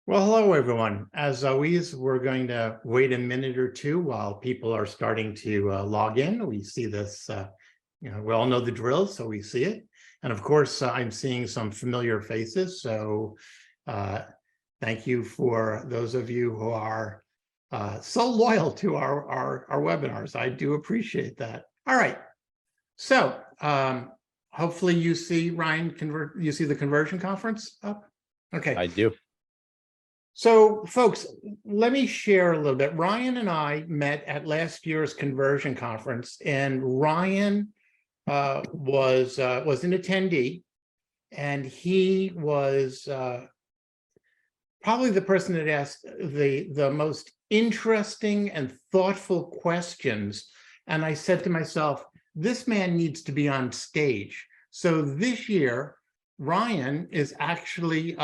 Well, hello, everyone. As always, we're going to wait a minute or two while people are starting to log in. We see this, we all know the drill, so we see it. And of course, I'm seeing some familiar faces. So thank you for those of you who are so loyal to our webinars. I do appreciate that. All right. So hopefully you see, Ryan, you see the conversion conference up? Okay. I do. So, folks, let me share a little bit. Ryan and I met at last year's conversion conference, and Ryan was an attendee, and he was probably the person that asked the most interesting and thoughtful questions. And I said to myself, this man needs to be on stage. So this year, Ryan is actually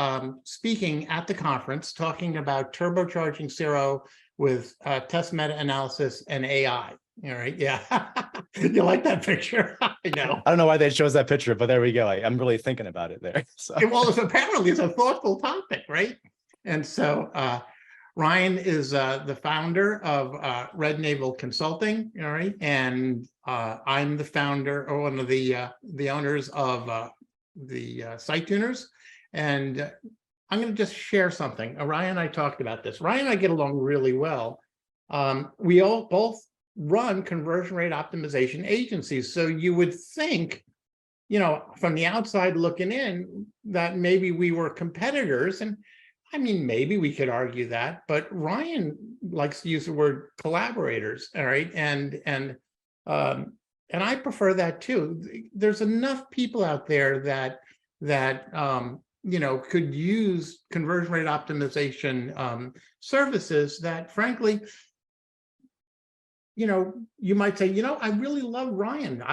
speaking at the conference, talking about turbocharging CRO with test meta-analysis and AI. All right, yeah. You like that picture? I know. I don't know why they chose that picture, but there we go. I'm really thinking about it there. So. Well, apparently it's a thoughtful topic, right? And so Ryan is the founder of Red Naval Consulting, all right? And I'm the founder, or one of the owners of the SiteTuners, and I'm going to just share something. Ryan and I talked about this. Ryan and I get along really well. We all both run conversion rate optimization agencies, so you would think, from the outside looking in, that maybe we were competitors, and I mean, maybe we could argue that, but Ryan likes to use the word collaborators, all right, and I prefer that too. There's enough people out there that could use conversion rate optimization services that, frankly, you might say, I really love Ryan.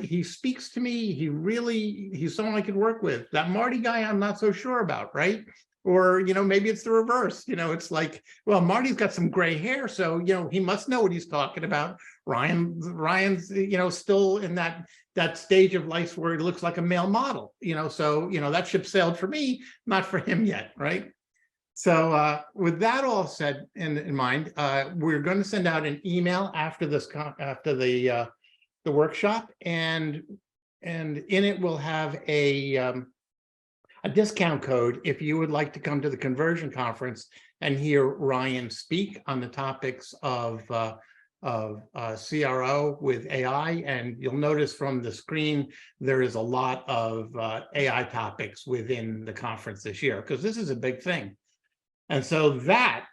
He speaks to me. He's someone I could work with. That Marty guy, I'm not so sure about, right? Or, maybe it's the reverse. It's like, well, Marty's got some gray hair, so, he must know what he's talking about. Ryan's, still in that stage of life where he looks like a male model, so, that ship sailed for me, not for him yet, right? So with that all said in mind, we're going to send out an email after the workshop, and in it we'll have a discount code if you would like to come to the conversion conference and hear Ryan speak on the topics of CRO with AI. And you'll notice from the screen, there is a lot of AI topics within the conference this year, because this is a big thing. And so that,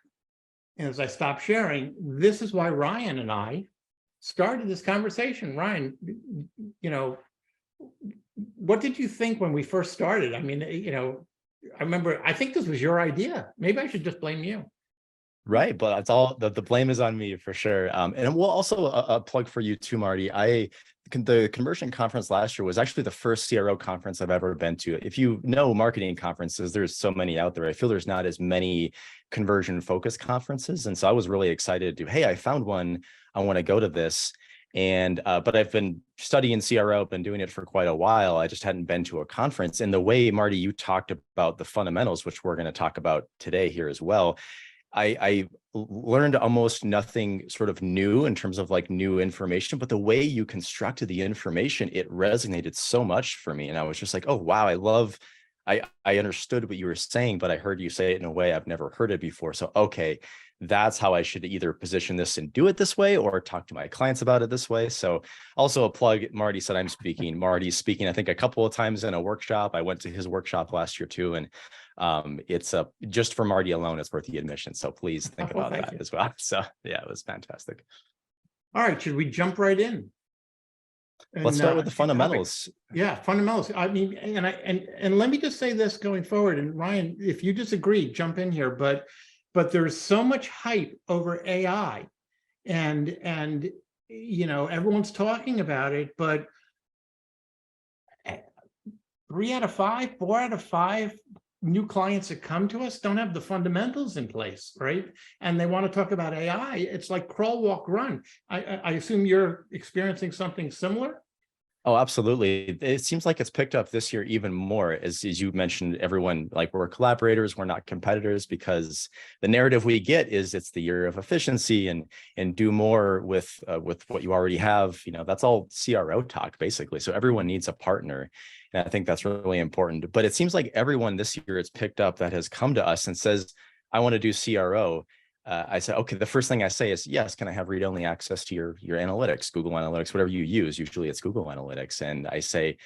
as I stop sharing, this is why Ryan and I started this conversation. Ryan, what did you think when we first started? I mean, I remember, I think this was your idea. Maybe I should just blame you. Right, but it's all the blame is on me for sure. And we'll also a plug for you too, Marty. The conversion conference last year was actually the first CRO conference I've ever been to. If you know marketing conferences, there's so many out there. I feel there's not as many conversion focused conferences. And so I was really excited to, hey, I found one. I want to go to this. And but I've been studying CRO, been doing it for quite a while. I just hadn't been to a conference. And the way, Marty, you talked about the fundamentals, which we're going to talk about today here as well, I learned almost nothing sort of new in terms of like new information, but the way you constructed the information, it resonated so much for me. And I was just like, oh, wow, I understood what you were saying, but I heard you say it in a way I've never heard it before. So, okay, that's how I should either position this and do it this way or talk to my clients about it this way. So also a plug, Marty said I'm speaking. Marty's speaking, I think, a couple of times in a workshop. I went to his workshop last year too. And it's just for Marty alone, it's worth the admission. So please think about that as well. So yeah, it was fantastic. All right, should we jump right in? And, let's start with the fundamentals. Yeah, fundamentals. I mean, and let me just say this going forward. And Ryan, if you disagree, jump in here. But there's so much hype over AI, and everyone's talking about it. But 3 out of 5, 4 out of 5 new clients that come to us don't have the fundamentals in place, right? And they want to talk about AI. It's like crawl, walk, run. I assume you're experiencing something similar? Oh, absolutely. It seems like it's picked up this year even more, as you mentioned, everyone, like, we're collaborators, we're not competitors, because the narrative we get is it's the year of efficiency and do more with what you already have. You know, that's all CRO talk, basically. So everyone needs a partner. And I think that's really important. But it seems like everyone this year it's picked up that has come to us and says, I want to do CRO. I said, okay, the first thing I say is, yes, can I have read-only access to your analytics, Google Analytics, whatever you use? Usually it's Google Analytics. And I say,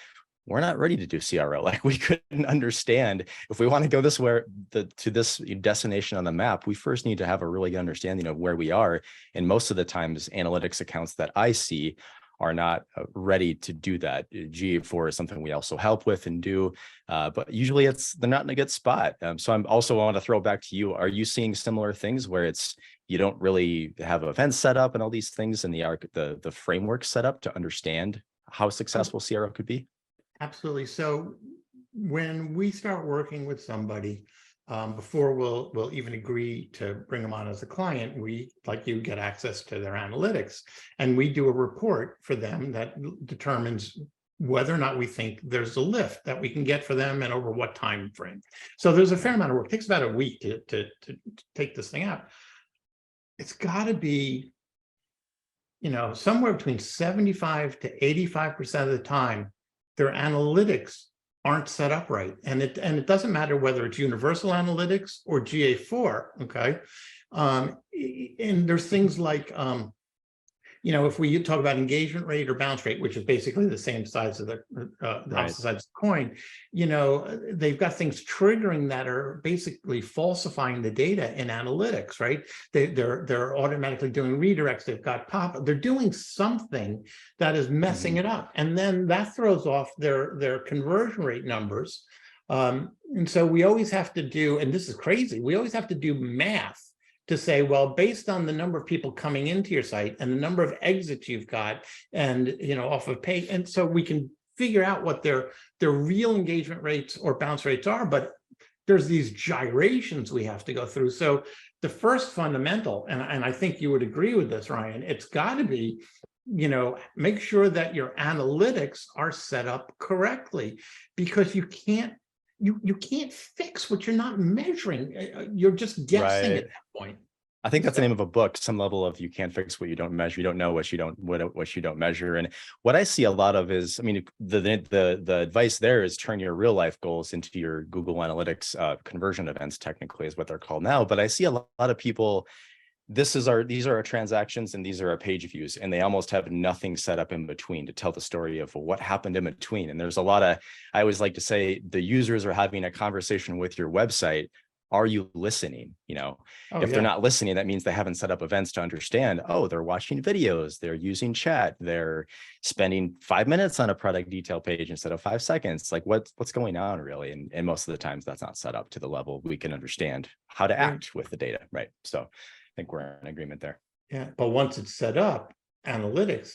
we're not ready to do CRO. Like, we couldn't understand, if we want to go this to this destination on the map, we first need to have a really good understanding of where we are. And most of the times, analytics accounts that I see are not ready to do that. GA4 is something we also help with and do, but usually they're not in a good spot. So I'm also want to throw back to you. Are you seeing similar things where you don't really have events set up and all these things and the framework set up to understand how successful CRO could be? Absolutely. So when we start working with somebody, before we'll even agree to bring them on as a client, we, like you, get access to their analytics, and we do a report for them that determines whether or not we think there's a lift that we can get for them and over what time frame. So there's a fair amount of work. It takes about a week to take this thing out. It's got to be, somewhere between 75 to 85% of the time, their analytics aren't set up right. And it doesn't matter whether it's universal analytics or GA4, okay? And there's things like, if we talk about engagement rate or bounce rate, which is basically the same size of the opposite sides of the coin, they've got things triggering that are basically falsifying the data in analytics, right? They're automatically doing redirects. They've got they're doing something that is messing it up, and then that throws off their conversion rate numbers. And so we always have to do, and this is crazy, we always have to do math to say, well, based on the number of people coming into your site and the number of exits you've got, and off of page, and so we can figure out what their real engagement rates or bounce rates are. But there's these gyrations we have to go through. So the first fundamental, and I think you would agree with this, Ryan, it's got to be, make sure that your analytics are set up correctly, because you can't fix what you're not measuring. You're just guessing at that point. I think that's the name of a book, some level of you can't fix what you don't measure. You don't know what you don't measure. And what I see a lot of is, I mean, the advice there is turn your real life goals into your Google Analytics conversion events, technically is what they're called now. But I see a lot of people, these are our transactions and these are our page views, and they almost have nothing set up in between to tell the story of what happened in between. And there's a lot of, I always like to say, the users are having a conversation with your website. Are you listening? If they're not listening, that means they haven't set up events to understand, oh, they're watching videos, they're using chat, they're spending 5 minutes on a product detail page instead of 5 seconds. Like, what's going on really? And most of the times that's not set up to the level we can understand how to act with the data, right? So I think we're in agreement there. Yeah, but once it's set up, analytics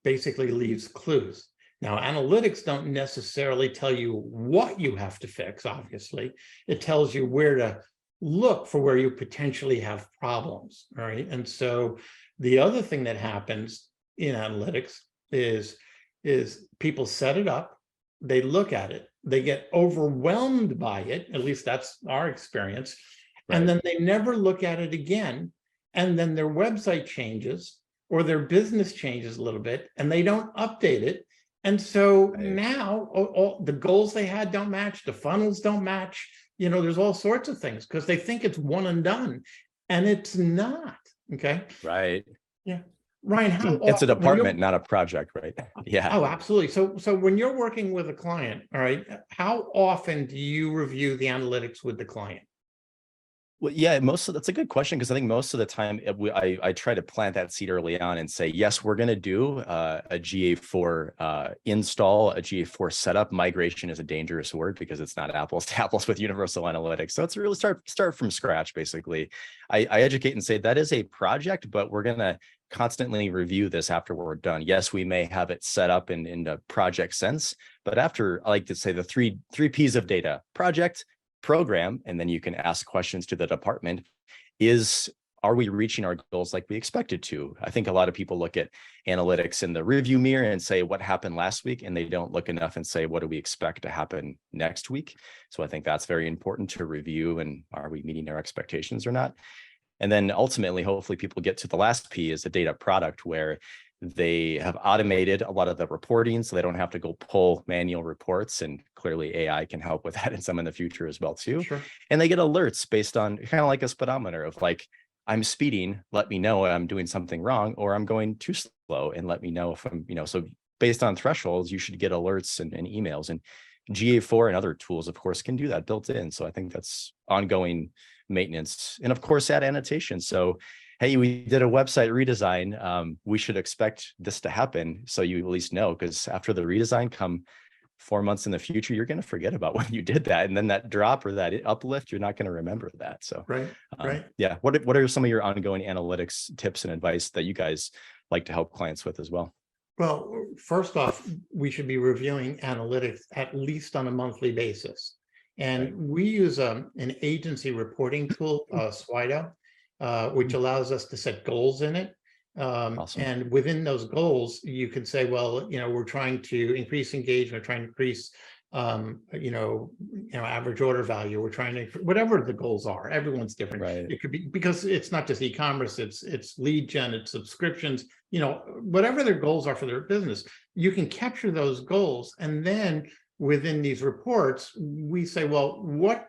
basically leaves clues. Now, analytics don't necessarily tell you what you have to fix, obviously. It tells you where to look for where you potentially have problems, right? And so the other thing that happens in analytics is people set it up, they look at it, they get overwhelmed by it, at least that's our experience, and then they never look at it again. And then their website changes or their business changes a little bit and they don't update it. And so now all the goals they had don't match, the funnels don't match, there's all sorts of things because they think it's one and done, and it's not. Okay. Right. Yeah. Ryan, it's a department, not a project, right? Yeah. Oh, absolutely. So when you're working with a client, all right, how often do you review the analytics with the client? Well, yeah, that's a good question, because I think most of the time I try to plant that seed early on and say, yes, we're going to do a GA4 install, a GA4 setup. Migration is a dangerous word because it's not apples to apples with universal analytics. So it's really start from scratch, basically. I educate and say that is a project, but we're going to constantly review this after we're done. Yes, we may have it set up in the project sense, but after, I like to say the three P's of data: project, program, and then you can ask questions to the department. are we reaching our goals like we expected to? I think a lot of people look at analytics in the review mirror and say what happened last week, and they don't look enough and say what do we expect to happen next week. So I think that's very important to review, and are we meeting our expectations or not? And then ultimately, hopefully people get to the last P, is the data product, where they have automated a lot of the reporting so they don't have to go pull manual reports, and clearly AI can help with that in some in the future as well too. Sure. And they get alerts based on kind of like a speedometer of like, I'm speeding, let me know I'm doing something wrong, or I'm going too slow and let me know if I'm, so based on thresholds, you should get alerts and emails, and GA4 and other tools, of course, can do that built in. So I think that's ongoing maintenance, and of course, add annotation. So, hey, we did a website redesign. We should expect this to happen. So you at least know, because after the redesign, come 4 months in the future, you're going to forget about when you did that. And then that drop or that uplift, you're not going to remember that. So, right. Yeah. What are some of your ongoing analytics tips and advice that you guys like to help clients with as well? Well, first off, we should be reviewing analytics at least on a monthly basis. And we use an agency reporting tool, Slido, which allows us to set goals in it. Awesome. And within those goals, you can say, well, we're trying to increase engagement, trying to increase, average order value. We're trying to, whatever the goals are, everyone's different. Right. It could be, because it's not just e-commerce, it's lead gen, it's subscriptions, whatever their goals are for their business, you can capture those goals. And then within these reports, we say, well, what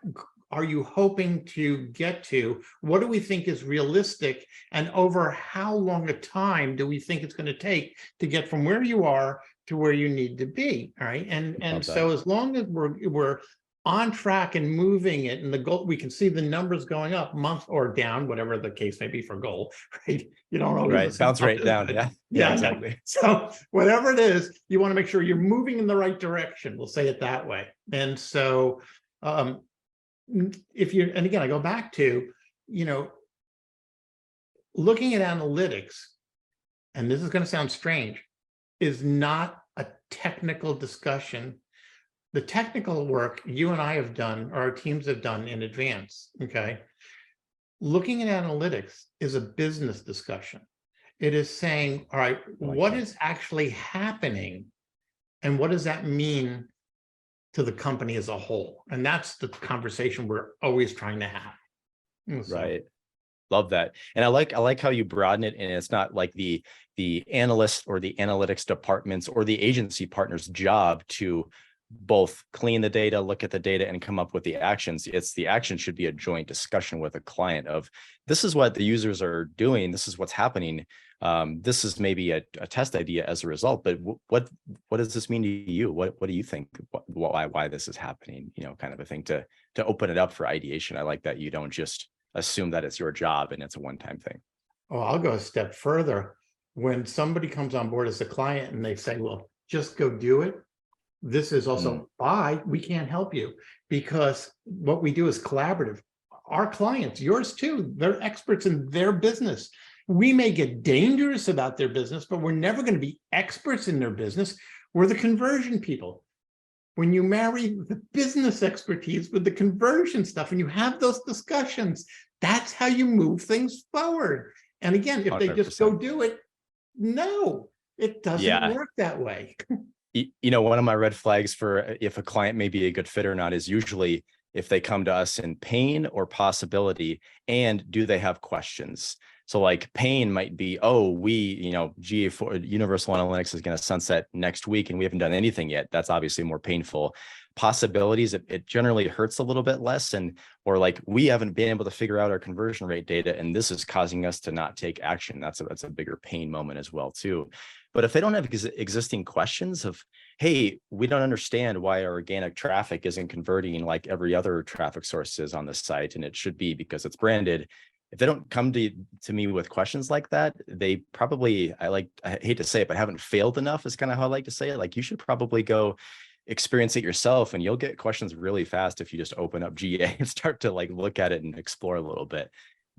are you hoping to get to? What do we think is realistic? And over how long a time do we think it's going to take to get from where you are to where you need to be? All right. And so as long as we're on track and moving it, and the goal, we can see the numbers going up month or down, whatever the case may be for goal, right? You don't always bounce rate down. Yeah, exactly. So whatever it is, you want to make sure you're moving in the right direction. We'll say it that way. And so, and again, I go back to, looking at analytics, and this is going to sound strange, is not a technical discussion. The technical work you and I have done, or our teams have done in advance, okay? Looking at analytics is a business discussion. It is saying, all right, what is actually happening, and what does that mean to the company as a whole? And that's the conversation we're always trying to have. Right. Love that. And I like how you broaden it, and it's not like the analyst or the analytics departments or the agency partner's job to both clean the data, look at the data, and come up with the actions. The action should be a joint discussion with a client of, this is what the users are doing, this is what's happening. This is maybe a test idea as a result, but what does this mean to you? What do you think? Why this is happening? Kind of a thing to open it up for ideation. I like that you don't just assume that it's your job and it's a one-time thing. Oh, I'll go a step further. When somebody comes on board as a client and they say, well, just go do it, this is also why we can't help you, because what we do is collaborative. Our clients, yours too, they're experts in their business. We may get dangerous about their business, but we're never going to be experts in their business. We're the conversion people. When you marry the business expertise with the conversion stuff and you have those discussions, that's how you move things forward. And again, if 100%. They just go do it, no, it doesn't work that way. One of my red flags for if a client may be a good fit or not is usually if they come to us in pain or possibility, and do they have questions? So like pain might be, GA4 Universal Analytics is going to sunset next week and we haven't done anything yet. That's obviously more painful. Possibilities, it generally hurts a little bit less, or like we haven't been able to figure out our conversion rate data, and this is causing us to not take action. That's a bigger pain moment as well too. But if they don't have existing questions of, hey, we don't understand why our organic traffic isn't converting like every other traffic source is on the site, and it should be because it's branded. If they don't come to me with questions like that, they probably, I hate to say it, but haven't failed enough is kind of how I like to say it. Like, you should probably go experience it yourself, and you'll get questions really fast if you just open up GA and start to like look at it and explore a little bit.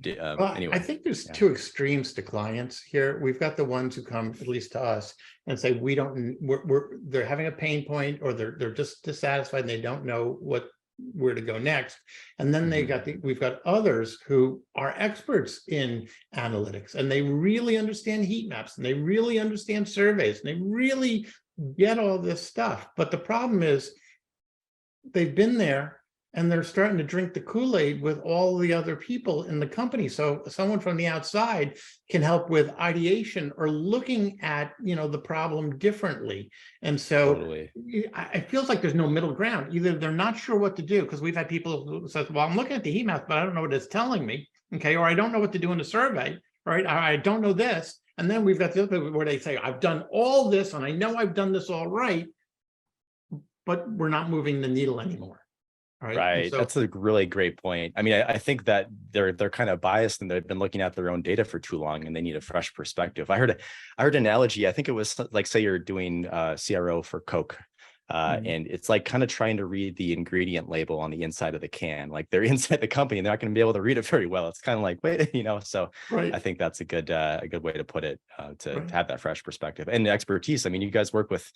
Anyway, I think there's two extremes to clients here. We've got the ones who come, at least to us, and say they're having a pain point, or they're just dissatisfied and they don't know what where to go next. And then we've got others who are experts in analytics, and they really understand heat maps, and they really understand surveys, and they really get all this stuff. But the problem is they've been there and they're starting to drink the Kool-Aid with all the other people in the company. So someone from the outside can help with ideation or looking at, the problem differently. And so Totally. it feels like there's no middle ground. Either they're not sure what to do, because we've had people who says, well, I'm looking at the heat map, but I don't know what it's telling me. Okay. Or I don't know what to do in the survey. Right. I don't know this. And then we've got the other where they say, I've done all this and I know I've done this all right, but we're not moving the needle anymore. Right. So, that's a really great point. I mean, I think that they're kind of biased and they've been looking at their own data for too long and they need a fresh perspective. I heard an analogy. I think it was like, say you're doing CRO for Coke. And it's like kind of trying to read the ingredient label on the inside of the can. Like they're inside the company and they're not going to be able to read it very well. It's kind of like, wait, so I think that's a good way to put it, to have that fresh perspective and expertise. I mean, you guys work with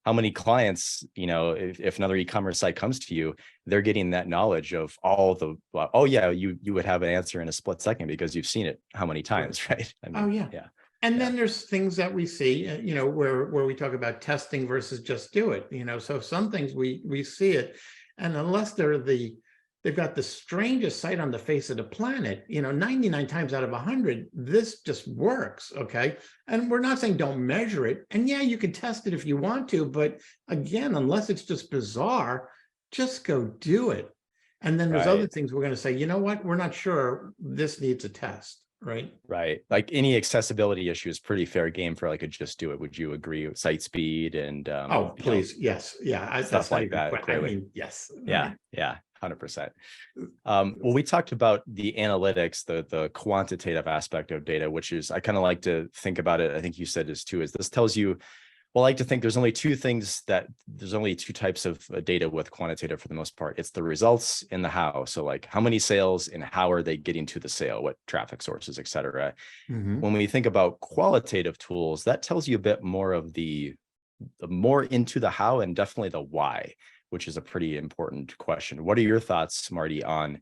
how many clients, if another e-commerce site comes to you, they're getting that knowledge of all the, oh yeah, you would have an answer in a split second because you've seen it how many times, right? I mean, yeah. And then there's things that we see, where we talk about testing versus just do it, so some things we see it, and unless they've got the strangest site on the face of the planet, 99 times out of 100, this just works, okay? And we're not saying don't measure it. And yeah, you can test it if you want to, but again, unless it's just bizarre, just go do it. And then there's other things we're going to say, you know what, we're not sure this needs a test. Right. Like any accessibility issue is pretty fair game for like a just do it. Would you agree with site speed and please, yes, yeah, stuff like that? I mean, yes, yeah, 100%. Well, we talked about the analytics, the quantitative aspect of data, which is, I kind of like to think about it. I think you said this too, is this tells you, well, I like to think there's only two types of data with quantitative for the most part. It's the results and the how. So like how many sales and how are they getting to the sale, what traffic sources, et cetera. When we think about qualitative tools, that tells you a bit more of the more into the how and definitely the why, which is a pretty important question. What are your thoughts, Marty, on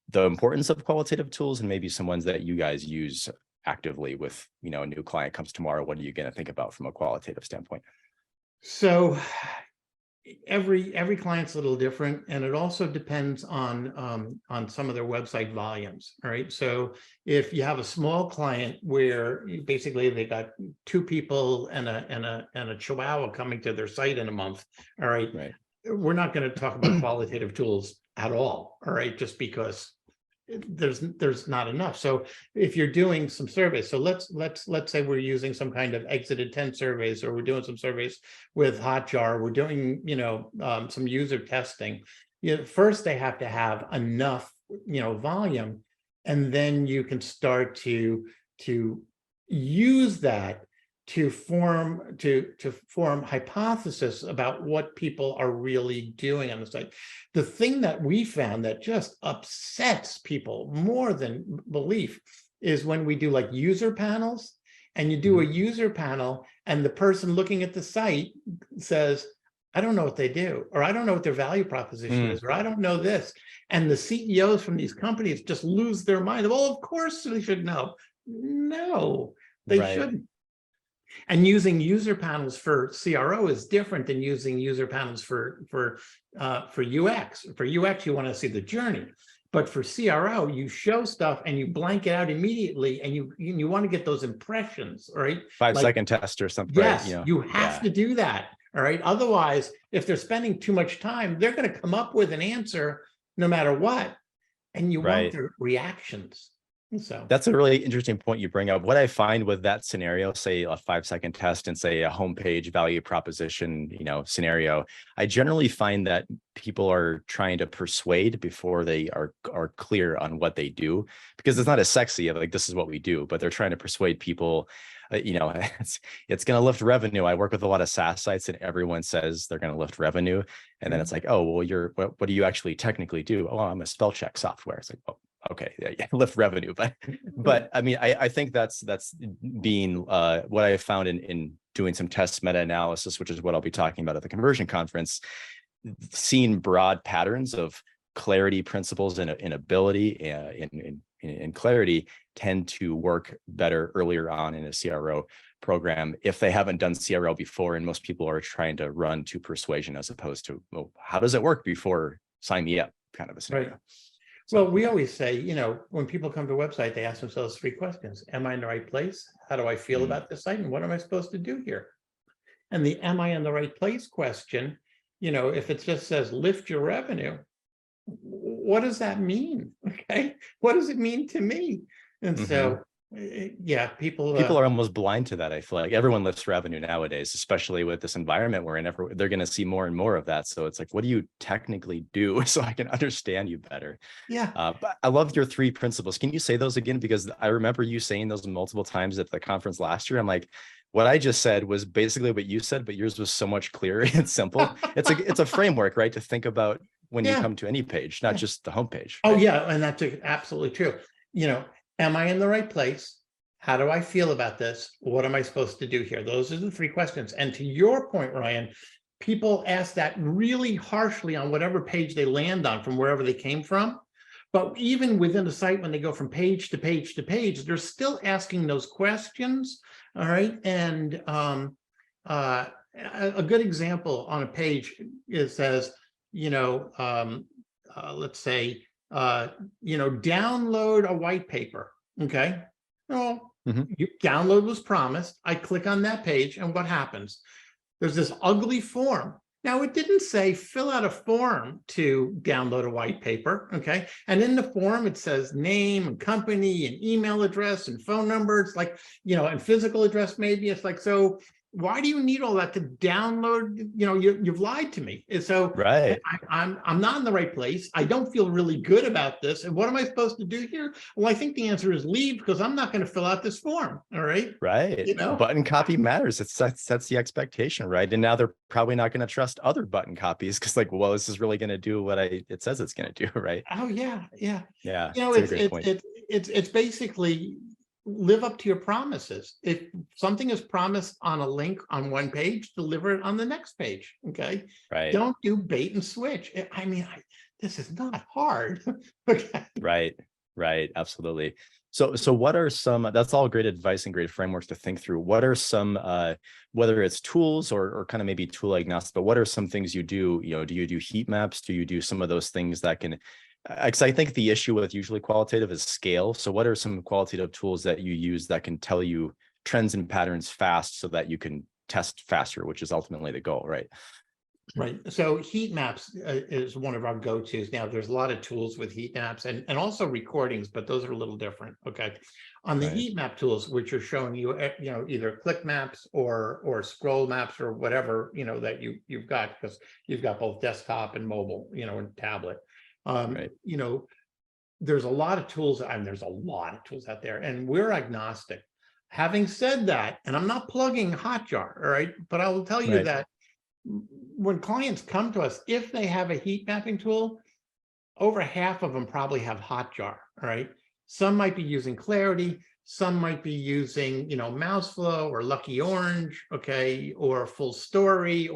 the importance of qualitative tools and maybe some ones that you guys use actively with, a new client comes tomorrow? What are you going to think about from a qualitative standpoint? So every client's a little different, and it also depends on some of their website volumes. All right. So if you have a small client where basically they got 2 people and a chihuahua coming to their site in a month, all right, we're not going to talk about qualitative tools at all. All right, just because there's not enough. So if you're doing some surveys, so let's say we're using some kind of exit intent surveys, or we're doing some surveys with Hotjar, we're doing some user testing. First they have to have enough volume, and then you can start to use that to form hypothesis about what people are really doing on the site. The thing that we found that just upsets people more than belief is when we do like user panels, and you do a user panel and the person looking at the site says, I don't know what they do, or I don't know what their value proposition is, or I don't know this. And the CEOs from these companies just lose their mind. Well, of course they should know. No, they shouldn't. And using user panels for CRO is different than using user panels for UX. For UX, you want to see the journey, but for CRO, you show stuff and you blank it out immediately, and you want to get those impressions, right? 5-second test or something. Yes, you have to do that. All right. Otherwise, if they're spending too much time, they're going to come up with an answer no matter what, and you want their reactions. So that's a really interesting point you bring up. What I find with that scenario, say a 5-second test and say a homepage value proposition, scenario, I generally find that people are trying to persuade before they are clear on what they do, because it's not as sexy, like this is what we do, but they're trying to persuade people, it's going to lift revenue. I work with a lot of SaaS sites and everyone says they're going to lift revenue. And then it's like, oh, well, what do you actually technically do? Oh, I'm a spell check software. It's like, oh, okay, yeah, lift revenue, but I mean, I think that's being what I found in doing some test meta-analysis, which is what I'll be talking about at the conversion conference, seeing broad patterns of clarity principles and ability in clarity tend to work better earlier on in a CRO program if they haven't done CRO before, and most people are trying to run to persuasion as opposed to, well, how does it work before sign me up kind of a scenario. Right. So, Well, we always say, when people come to a website, they ask themselves 3 questions. Am I in the right place? How do I feel about this site? And what am I supposed to do here? And the am I in the right place question, if it just says lift your revenue, what does that mean? Okay. What does it mean to me? And so, yeah, people are almost blind to that. I feel like everyone lifts revenue nowadays, especially with this environment we're in. They're going to see more and more of that. So it's like, what do you technically do so I can understand you better? Yeah. But I love your 3 principles. Can you say those again? Because I remember you saying those multiple times at the conference last year. I'm like, what I just said was basically what you said, but yours was so much clearer and simple. It's a framework, right? To think about when you come to any page, not just the homepage. Right? Oh yeah. And that's absolutely true. Am I in the right place? How do I feel about this? What am I supposed to do here? Those are the 3 questions. And to your point, Ryan, people ask that really harshly on whatever page they land on from wherever they came from. But even within the site, when they go from page to page to page, they're still asking those questions. All right. And a good example on a page, it says, let's say, download a white paper. Okay. Well, download was promised. I click on that page, and what happens? There's this ugly form. Now, it didn't say fill out a form to download a white paper, okay? And in the form, it says name and company and email address and phone number. It's like, and physical address maybe. It's like, so why do you need all that to download? You've lied to me. And so right. I'm not in the right place. I don't feel really good about this. And what am I supposed to do here? Well, I think the answer is leave, because I'm not going to fill out this form. All right. Right. Button copy matters. It sets the expectation, right? And now they're probably not going to trust other button copies because, like, well, this is really going to do what it says it's going to do, right? Oh yeah, yeah. Yeah. It's basically live up to your promises. If something is promised on a link on one page, deliver it on the next page. Okay. Right. Don't do bait and switch. This is not hard. Okay. Right. Absolutely. So what are some, that's all great advice and great frameworks to think through. What are some, whether it's tools or kind of maybe tool agnostic, but what are some things you do? Do you do heat maps? Do you do some of those things that can, because I think the issue with usually qualitative is scale. So what are some qualitative tools that you use that can tell you trends and patterns fast so that you can test faster, which is ultimately the goal, right? Right. So heat maps is one of our go-tos. Now, there's a lot of tools with heat maps and also recordings, but those are a little different. Okay. On the heat map tools, which are showing you, either click maps or scroll maps or whatever, that you've got, because you've got both desktop and mobile, and tablet. There's a lot of tools. There's a lot of tools out there, and we're agnostic. Having said that, and I'm not plugging Hotjar, all right, but I will tell you that when clients come to us, if they have a heat mapping tool, over half of them probably have Hotjar, all right? Some might be using Clarity, some might be using, Mouseflow or Lucky Orange, okay, or Full Story,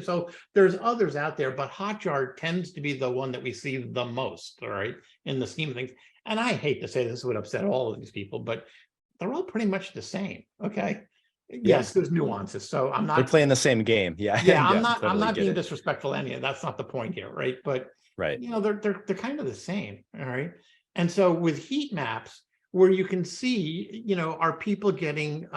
so there's others out there, but Hotjar tends to be the one that we see the most, all right, in the scheme of things. And I hate to say this would upset all of these people, but they're all pretty much the same, okay? Yes, there's nuances. So I'm not, they're playing the same game. Yeah. I'm not being disrespectful to any of that's not the point here, right? But they're kind of the same. All right. And so with heat maps, where you can see, are people getting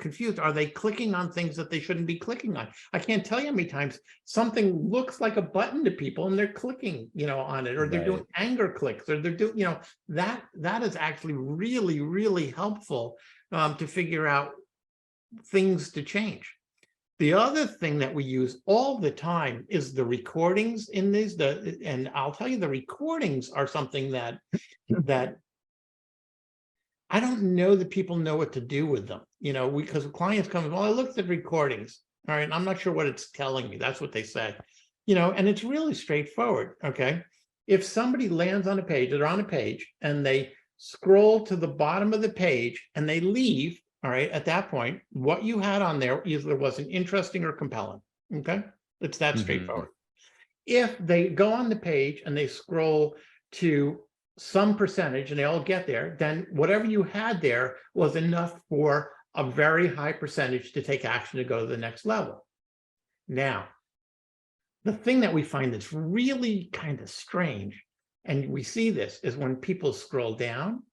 confused? Are they clicking on things that they shouldn't be clicking on? I can't tell you how many times something looks like a button to people and they're clicking, on it, or they're doing anger clicks, or they're doing, that is actually really, really helpful to figure out things to change. The other thing that we use all the time is the recordings in these, and I'll tell you, the recordings are something that I don't know that people know what to do with them, because clients come, well, I looked at recordings. All right. I'm not sure what it's telling me. That's what they say, and it's really straightforward. Okay. If somebody lands on a page, they're on a page and they scroll to the bottom of the page and they leave, all right, at that point, what you had on there either wasn't interesting or compelling. Okay. It's that straightforward. if they go on the page and they scroll to some percentage and they all get there, then whatever you had there was enough for a very high percentage to take action to go to the next level. Now, the thing that we find that's really kind of strange, and we see this, is when people scroll down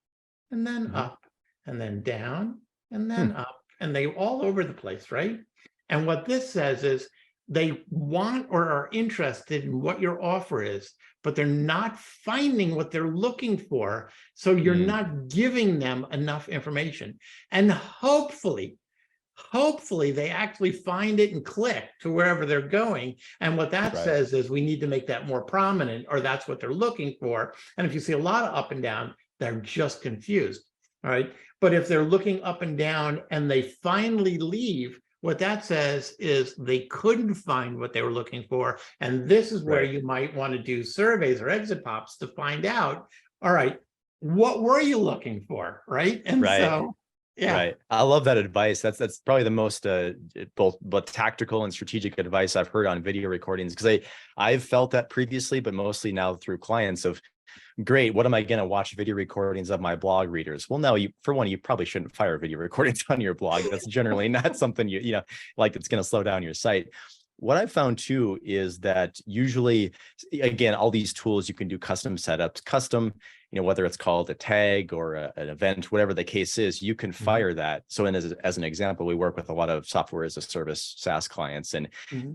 and then up and then down and then up, and they all over the place, right? And what this says is they want or are interested in what your offer is, but they're not finding what they're looking for. So you're not giving them enough information. And hopefully they actually find it and click to wherever they're going. And what that says is we need to make that more prominent, or that's what they're looking for. And if you see a lot of up and down, they're just confused. All right. But if they're looking up and down and they finally leave, what that says is they couldn't find what they were looking for. And this is where you might want to do surveys or exit pops to find out, all right, what were you looking for? Right. And so, yeah. Right. I love that advice. That's probably the most both tactical and strategic advice I've heard on video recordings, because I've felt that previously, but mostly now through clients of, great, what am I going to watch video recordings of my blog readers? Well, no, for one, you probably shouldn't fire video recordings on your blog. That's generally not something you know, like it's going to slow down your site. What I've found too is that usually, again, all these tools, you can do custom setups, custom, you know, whether it's called a tag or an event, whatever the case is, you can fire that. So as an example, we work with a lot of software as a service SaaS clients, and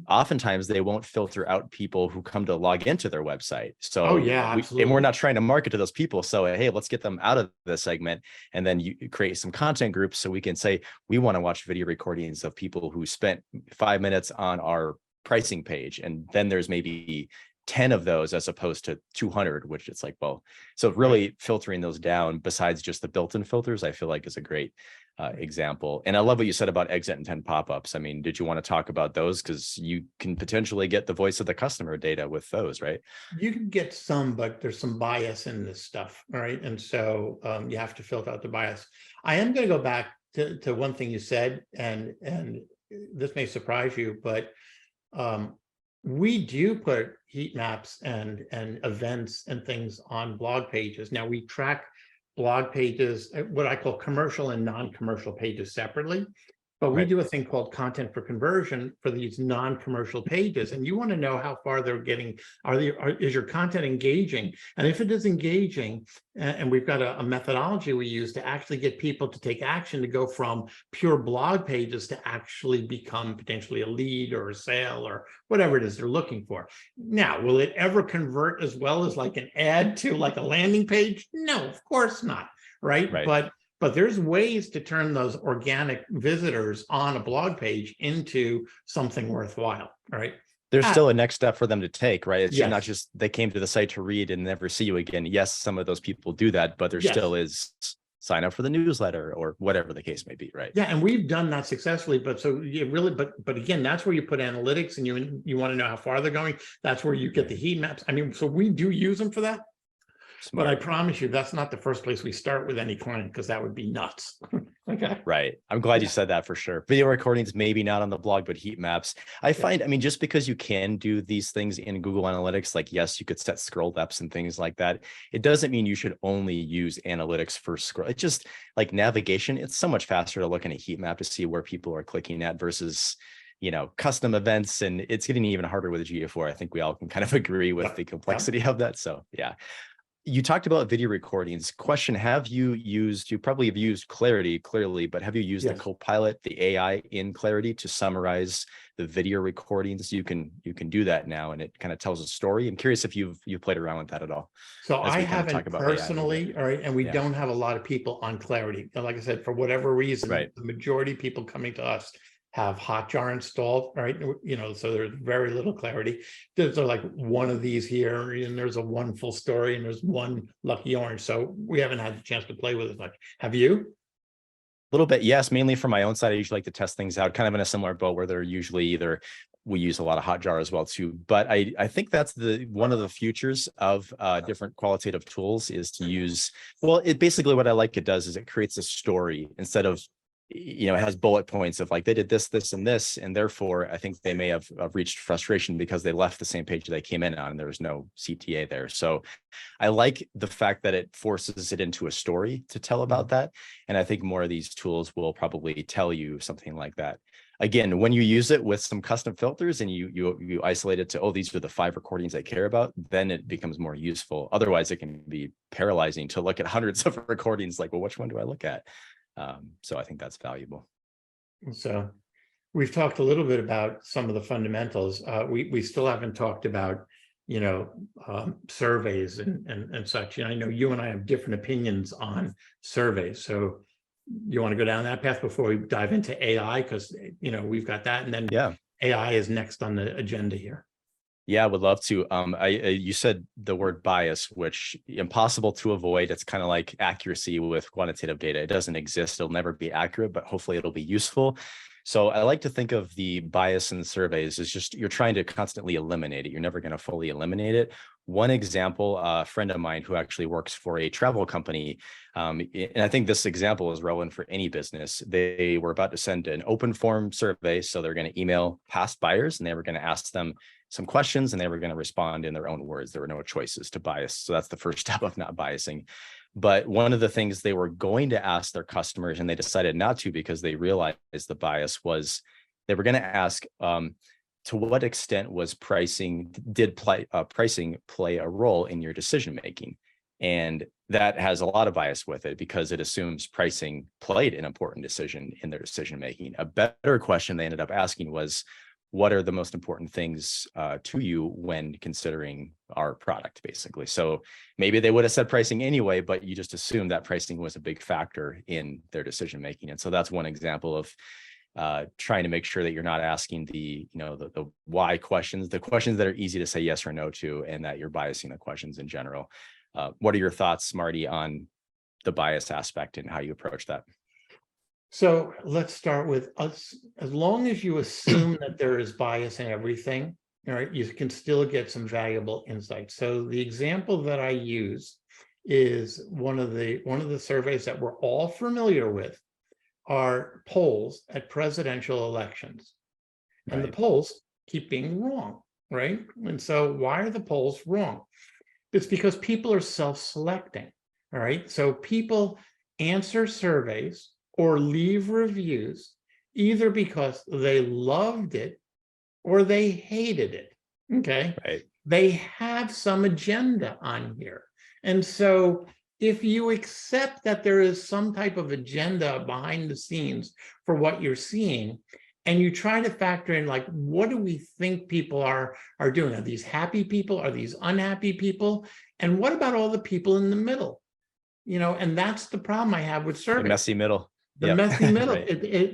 oftentimes they won't filter out people who come to log into their website. So and we're not trying to market to those people. So, hey, let's get them out of the segment. And then you create some content groups so we can say, we want to watch video recordings of people who spent 5 minutes on our pricing page. And then there's maybe 10 of those as opposed to 200, which it's like, well, so really filtering those down besides just the built-in filters, I feel like is a great example. And I love what you said about exit intent pop-ups. I mean, did you want to talk about those? Because you can potentially get the voice of the customer data with those, right? You can get some, but there's some bias in this stuff, right? And so you have to filter out the bias. I am going to go back to one thing you said, and this may surprise you, but we do put heat maps and events and things on blog pages. Now we track blog pages, what I call commercial and non-commercial pages separately, but we do a thing called content for conversion for these non-commercial pages. And you want to know how far they're getting. Is your content engaging? And if it is engaging, and we've got a methodology we use to actually get people to take action to go from pure blog pages to actually become potentially a lead or a sale or whatever it is they're looking for. Now, will it ever convert as well as like an ad to like a landing page? No, of course not, right? But there's ways to turn those organic visitors on a blog page into something worthwhile, right? There's still a next step for them to take, right? It's not just they came to the site to read and never see you again. Yes, some of those people do that, but there still is sign up for the newsletter or whatever the case may be, right? Yeah, and we've done that successfully. But so you really, but again, that's where you put analytics, and you want to know how far they're going. That's where you get the heat maps. I mean, so we do use them for that. Smart. But I promise you, that's not the first place we start with any client, because that would be nuts. Okay. Right. I'm glad you said that for sure. Video recordings, maybe not on the blog, but heat maps. I find, I mean, just because you can do these things in Google Analytics, like, yes, you could set scroll depths and things like that. It doesn't mean you should only use analytics for scroll. It's just like navigation. It's so much faster to look in a heat map to see where people are clicking at versus, you know, custom events. And it's getting even harder with GA4. I think we all can kind of agree with the complexity of that. So yeah. You talked about video recordings. Question, you probably have used Clarity clearly, but have you used the Copilot, the AI in Clarity to summarize the video recordings? You can do that now, and it kind of tells a story. I'm curious if you've played around with that at all. So I haven't personally, all right, and we don't have a lot of people on Clarity. And like I said, for whatever reason, the majority of people coming to us have Hotjar installed, right? You know, so there's very little Clarity. There's like one of these here, and there's a one full story, and there's one lucky orange. So we haven't had the chance to play with it much. Have you? A little bit, yes. Mainly from my own side, I usually like to test things out, kind of in a similar boat where they're usually either, we use a lot of Hotjar as well too. But I think that's one of the futures of different qualitative tools is to use, well, it basically what I like it does is it creates a story instead of it has bullet points of like, they did this, this, and this, and therefore I think they may have reached frustration because they left the same page they came in on and there was no CTA there. So I like the fact that it forces it into a story to tell about that. And I think more of these tools will probably tell you something like that. Again, when you use it with some custom filters and you isolate it to, oh, these are the 5 recordings I care about, then it becomes more useful. Otherwise, it can be paralyzing to look at hundreds of recordings, like, well, which one do I look at? So I think that's valuable. So we've talked a little bit about some of the fundamentals. We still haven't talked about, surveys and such. And I know you and I have different opinions on surveys. So you want to go down that path before we dive into AI? Because, we've got that. And then AI is next on the agenda here. Yeah, I would love to. You said the word bias, which impossible to avoid. It's kind of like accuracy with quantitative data. It doesn't exist. It'll never be accurate, but hopefully it'll be useful. So I like to think of the bias in surveys as just you're trying to constantly eliminate it. You're never going to fully eliminate it. One example, a friend of mine who actually works for a travel company, and I think this example is relevant for any business. They were about to send an open form survey. So they're going to email past buyers and they were going to ask them some questions and they were going to respond in their own words. There were no choices to bias. So that's the first step of not biasing. But one of the things they were going to ask their customers, and they decided not to because they realized the bias, was they were going to ask, to what extent was pricing play a role in your decision making? And that has a lot of bias with it because it assumes pricing played an important decision in their decision making. A better question they ended up asking was, what are the most important things to you when considering our product, basically? So maybe they would have said pricing anyway, but you just assumed that pricing was a big factor in their decision making. And so that's one example of trying to make sure that you're not asking the why questions, the questions that are easy to say yes or no to, and that you're biasing the questions in general. What are your thoughts, Marty, on the bias aspect and how you approach that? So let's start with us. As long as you assume that there is bias in everything, all right, you can still get some valuable insights. So the example that I use is one of the surveys that we're all familiar with are polls at presidential elections. And the polls keep being wrong, right? And so why are the polls wrong? It's because people are self-selecting, all right? So people answer surveys or leave reviews either because they loved it or they hated it, okay? Right. They have some agenda on here. And so if you accept that there is some type of agenda behind the scenes for what you're seeing, and you try to factor in, like, what do we think people are doing? Are these happy people? Are these unhappy people? And what about all the people in the middle? And that's the problem I have with surveys. The messy middle. The messy middle.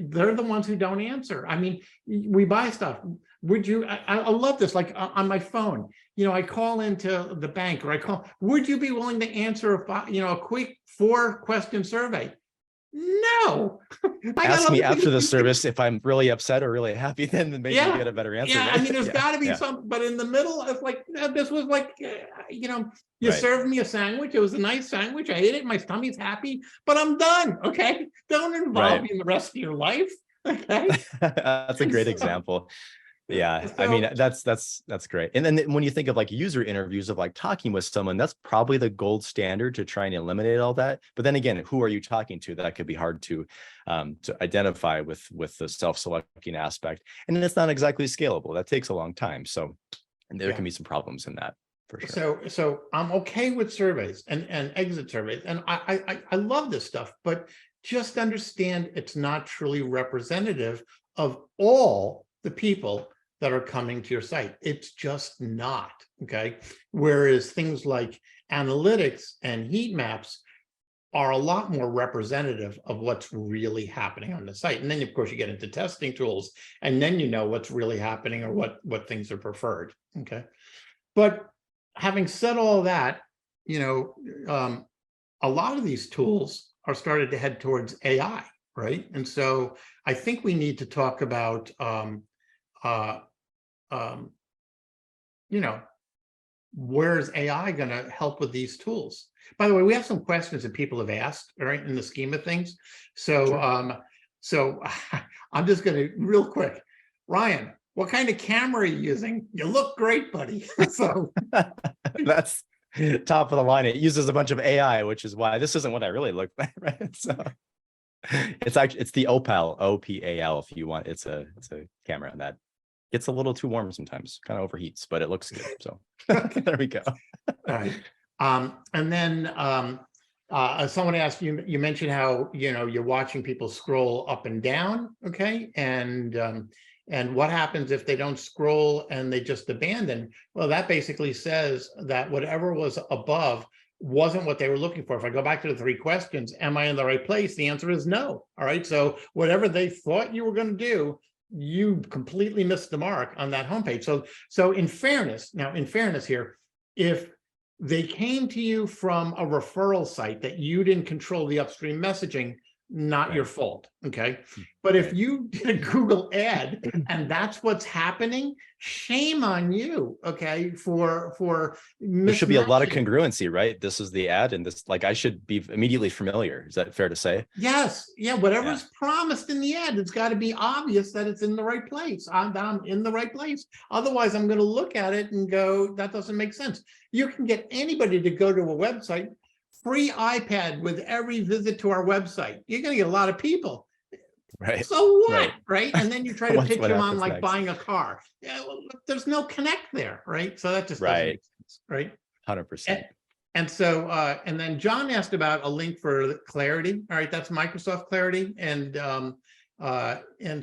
They're the ones who don't answer. I mean, we buy stuff. Would you, I love this, like on my phone, I call into the bank or would you be willing to answer a quick 4-question survey? No. Ask me after the service if I'm really upset or really happy, then maybe you get a better answer. Yeah, I mean, there's got to be some, but in the middle, it's like, this was like, you served me a sandwich. It was a nice sandwich. I ate it. My stomach's happy, but I'm done. Okay. Don't involve me in the rest of your life. Okay. That's a great example. Yeah, I mean, that's great. And then when you think of like user interviews of like talking with someone, that's probably the gold standard to try and eliminate all that. But then again, who are you talking to? That could be hard to identify with the self-selecting aspect. And then it's not exactly scalable. That takes a long time. So there can be some problems in that for sure. So I'm okay with surveys and exit surveys. And I love this stuff, but just understand it's not truly representative of all the people that are coming to your site. It's just not, okay? Whereas things like analytics and heat maps are a lot more representative of what's really happening on the site. And then, of course, you get into testing tools, and then you know what's really happening or what things are preferred, okay? But having said all that, a lot of these tools are started to head towards AI, right? And so I think we need to talk about where's AI going to help with these tools? By the way, we have some questions that people have asked, right, in the scheme of things. So So I'm just going to real quick, Ryan, what kind of camera are you using? You look great, buddy. So That's top of the line. It uses a bunch of AI, which is why this isn't what I really look like, right? So it's the Opal, OPAL, if you want. It's a camera that gets a little too warm sometimes, kind of overheats, but it looks good. So there we go. all right. And then someone asked you, you mentioned how, you're watching people scroll up and down. Okay. And what happens if they don't scroll and they just abandon? Well, that basically says that whatever was above wasn't what they were looking for. If I go back to the 3 questions, am I in the right place? The answer is no. All right. So whatever they thought you were going to do, you completely missed the mark on that homepage. So in fairness here, if they came to you from a referral site that you didn't control the upstream messaging, not your fault. Okay. But if you did a Google ad and that's what's happening, shame on you. Okay. For there should be a lot of congruency, right? This is the ad and this, like, I should be immediately familiar. Is that fair to say? Yes. Yeah. Whatever's promised in the ad, it's got to be obvious that it's in the right place. I'm in the right place. Otherwise, I'm going to look at it and go, that doesn't make sense. You can get anybody to go to a website, free iPad with every visit to our website. You're going to get a lot of people. Right. So what? Right. And then you try to pitch them on like next? buying a car. Yeah, well, there's no connect there. Right. So that just doesn't make sense. Right. 100%. And so, and then John asked about a link for Clarity. All right. That's Microsoft Clarity. And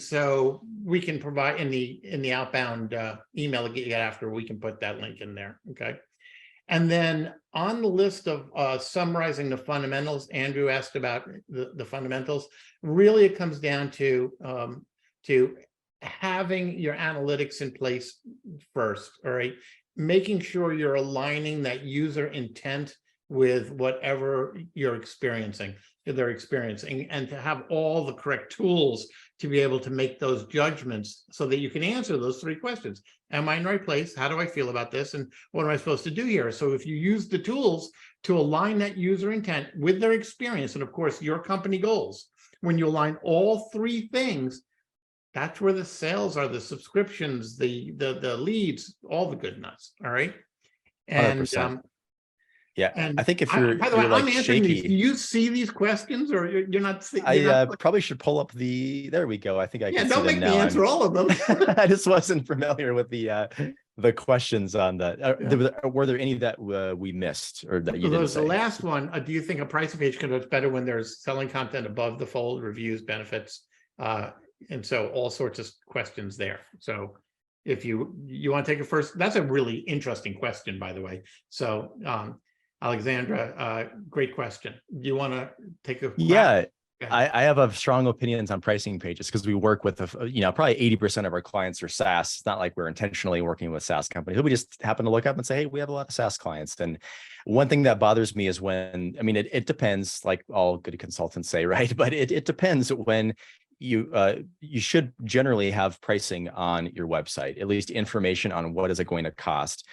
so we can provide in the outbound email that you get after, we can put that link in there. Okay. And then on the list of summarizing the fundamentals, Andrew asked about the fundamentals. Really, it comes down to having your analytics in place first, all right? Making sure you're aligning that user intent with whatever they're experiencing, and to have all the correct tools to be able to make those judgments so that you can answer those 3 questions. Am I in the right place? How do I feel about this? And what am I supposed to do here? So if you use the tools to align that user intent with their experience, and of course, your company goals, when you align all 3 things, that's where the sales are, the subscriptions, the leads, all the good nuts. All right. And 100%. Yeah, and I think if you're, by the way, like I'm answering shaky, these. Do you see these questions, or you're not seeing? I probably should pull up there we go. I think I can see them now. Don't make me answer all of them. I just wasn't familiar with the questions on that. Were there any that we missed or that you didn't say? The last one, do you think a pricing page converts better when there's selling content above the fold, reviews, benefits? And so all sorts of questions there. So if you want to take it first, that's a really interesting question, by the way. So Alexandra, great question. Do you want to take a crack? Yeah, I have a strong opinions on pricing pages because we work with, probably 80% of our clients are SaaS. It's not like we're intentionally working with SaaS companies. We just happen to look up and say, hey, we have a lot of SaaS clients. And one thing that bothers me is when, it depends, like all good consultants say, right? But it depends when you should generally have pricing on your website, at least information on what is it going to cost.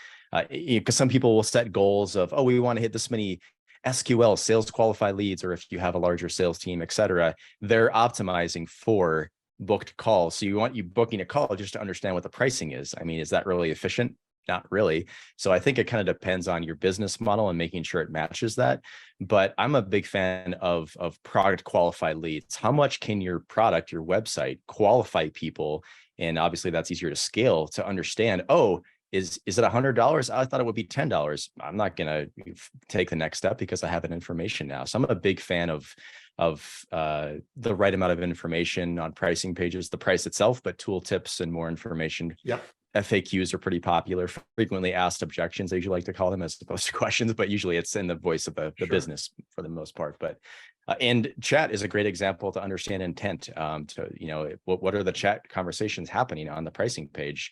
Because some people will set goals of, we want to hit this many SQL, sales qualified leads, or if you have a larger sales team, et cetera, they're optimizing for booked calls. So you want you booking a call just to understand what the pricing is. Is that really efficient? Not really. So I think it kind of depends on your business model and making sure it matches that. But I'm a big fan of product qualified leads. How much can your product, your website, qualify people? And obviously that's easier to scale to understand, is it $100? I thought it would be $10. I'm not going to take the next step because I have that information now. So I'm a big fan of the right amount of information on pricing pages, the price itself, but tool tips and more information. Yep. FAQs are pretty popular, frequently asked objections, I usually like to call them, as opposed to questions, but usually it's in the voice of the business for the most part. But and chat is a great example to understand intent. What are the chat conversations happening on the pricing page?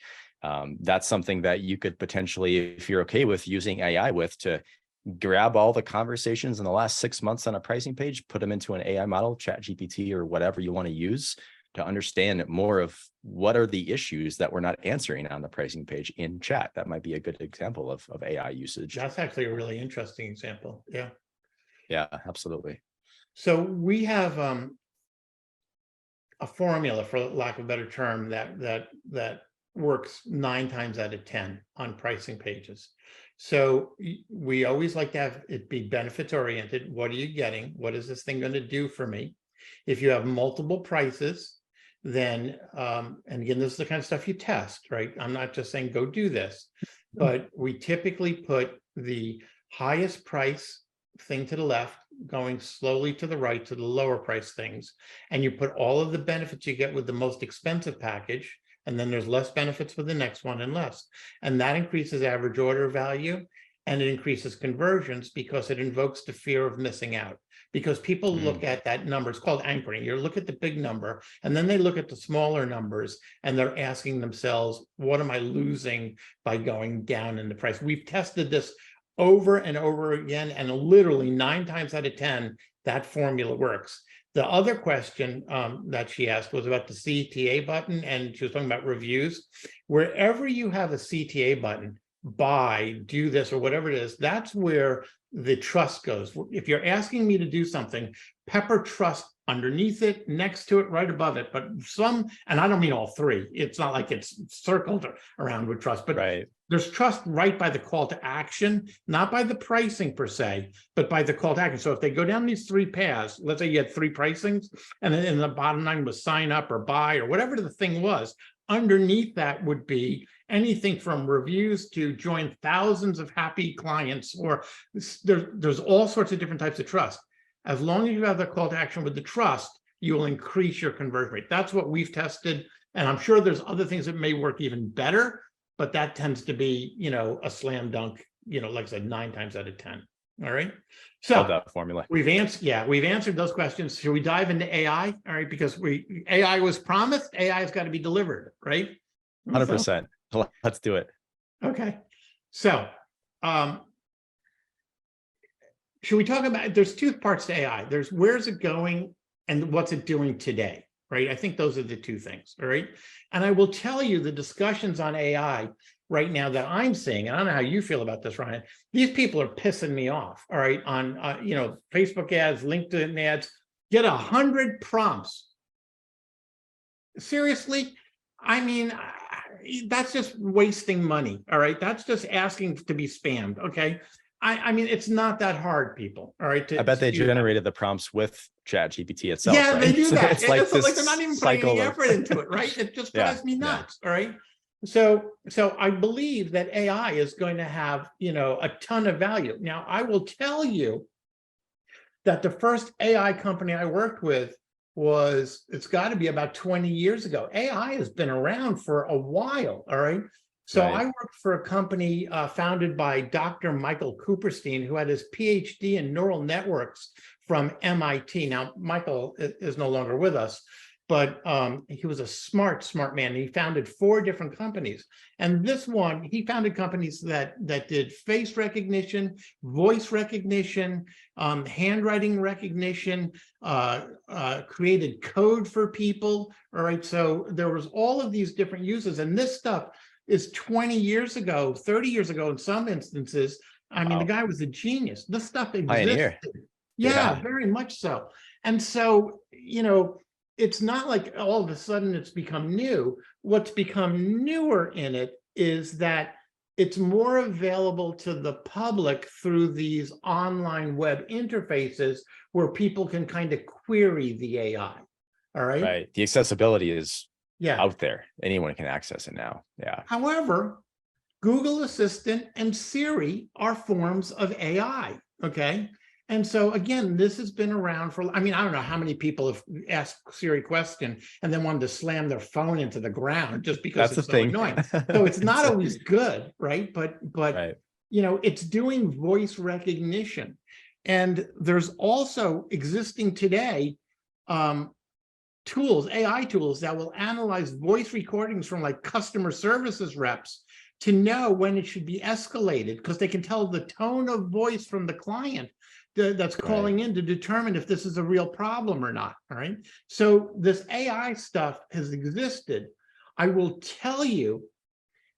That's something that you could potentially, if you're okay with using AI to grab all the conversations in the last 6 months on a pricing page, put them into an AI model, Chat GPT or whatever you want to use, to understand more of what are the issues that we're not answering on the pricing page in chat. That might be a good example of AI usage. That's actually a really interesting example. Yeah. Yeah, absolutely. So we have a formula, for lack of a better term, that works 9 times out of 10 on pricing pages. So we always like to have it be benefits oriented. What are you getting? What is this thing going to do for me? If you have multiple prices, then, and again, this is the kind of stuff you test, right? I'm not just saying go do this, but we typically put the highest price thing to the left, going slowly to the right to the lower price things. And you put all of the benefits you get with the most expensive package, and then there's less benefits with the next one and less. And that increases average order value, and it increases conversions because it invokes the fear of missing out. Because people look at that number, it's called anchoring. You look at the big number, and then they look at the smaller numbers, and they're asking themselves, what am I losing by going down in the price? We've tested this over and over again, and literally 9 times out of 10, that formula works. The other question that she asked was about the CTA button, and she was talking about reviews. Wherever you have a CTA button, buy, do this, or whatever it is, that's where the trust goes. If you're asking me to do something, pepper trust underneath it, next to it, right above it. But some, and I don't mean all 3, it's not like it's circled around with trust, but there's trust right by the call to action, not by the pricing per se, but by the call to action. So if they go down these 3 paths, let's say you had 3 pricings, and then in the bottom line was sign up or buy or whatever the thing was, underneath that would be anything from reviews to join thousands of happy clients, or there's all sorts of different types of trust. As long as you have the call to action with the trust, you will increase your conversion rate. That's what we've tested. And I'm sure there's other things that may work even better, but that tends to be, a slam dunk, like I said, 9 times out of 10. All right. So love that formula. We've answered those questions. Should we dive into AI? All right, because AI was promised, AI has got to be delivered, right? 100%. Let's do it. Okay. So should we talk about, there's 2 parts to AI. There's where's it going and what's it doing today, right? I think those are the 2 things, all right? And I will tell you the discussions on AI right now that I'm seeing, and I don't know how you feel about this, Ryan, these people are pissing me off, all right, on, Facebook ads, LinkedIn ads, get 100 prompts. Seriously? I mean, that's just wasting money, all right? That's just asking to be spammed, okay? I mean, it's not that hard, people, all right? I bet they generated the prompts with ChatGPT itself. Yeah, right? they do that. It's like they're not even putting any effort into it, right? It just drives me nuts, all right? So I believe that AI is going to have, a ton of value. Now, I will tell you that the first AI company I worked with it's got to be about 20 years ago. AI has been around for a while, all right? So I worked for a company founded by Dr. Michael Cooperstein, who had his PhD in neural networks from MIT. Now, Michael is no longer with us, but he was a smart man. He founded 4 different companies. And this one, he founded companies that did face recognition, voice recognition, handwriting recognition, created code for people. All right, so there was all of these different uses. And this stuff is 20 years ago, 30 years ago in some instances. I mean, the guy was a genius. This stuff existed. Pioneer. Yeah, very much so. And so, it's not like all of a sudden it's become new. What's become newer in it is that it's more available to the public through these online web interfaces where people can kind of query the AI. All right. Right. The accessibility is out there. Anyone can access it now. Yeah. However, Google Assistant and Siri are forms of AI. Okay. And so again, this has been around for, I mean, I don't know how many people have asked Siri a question and then wanted to slam their phone into the ground just because it's so annoying. So it's not always good, right? But it's doing voice recognition. And there's also existing today tools, AI tools that will analyze voice recordings from like customer services reps to know when it should be escalated, because they can tell the tone of voice from the client that's calling in to determine if this is a real problem or not. All right. So this AI stuff has existed. I will tell you,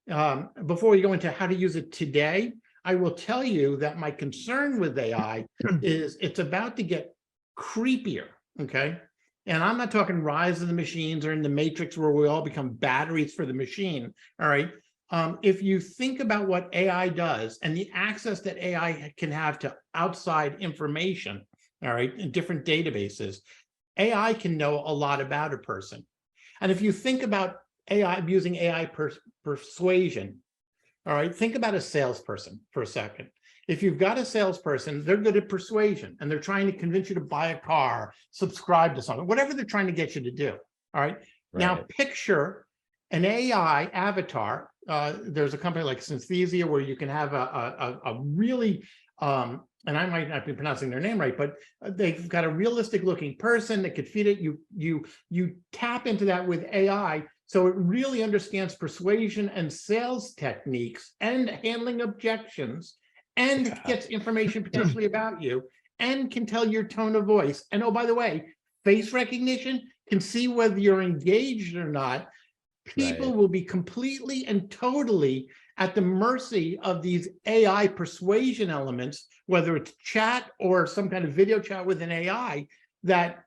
before we go into how to use it today, I will tell you that my concern with AI is it's about to get creepier. Okay. And I'm not talking rise of the machines or in the matrix where we all become batteries for the machine. All right. If you think about what AI does and the access that AI can have to outside information, all right, in different databases, AI can know a lot about a person. And if you think about AI, using AI persuasion, all right, think about a salesperson for a second. If you've got a salesperson, they're good at persuasion and they're trying to convince you to buy a car, subscribe to something, whatever they're trying to get you to do. All right. Now picture an AI avatar. There's a company like Synthesia where you can have a really, and I might not be pronouncing their name right, but they've got a realistic looking person that could feed it. You tap into that with AI. So it really understands persuasion and sales techniques and handling objections, and gets information potentially about you, and can tell your tone of voice. And oh, by the way, face recognition can see whether you're engaged or not. People will be completely and totally at the mercy of these AI persuasion elements, whether it's chat or some kind of video chat with an AI that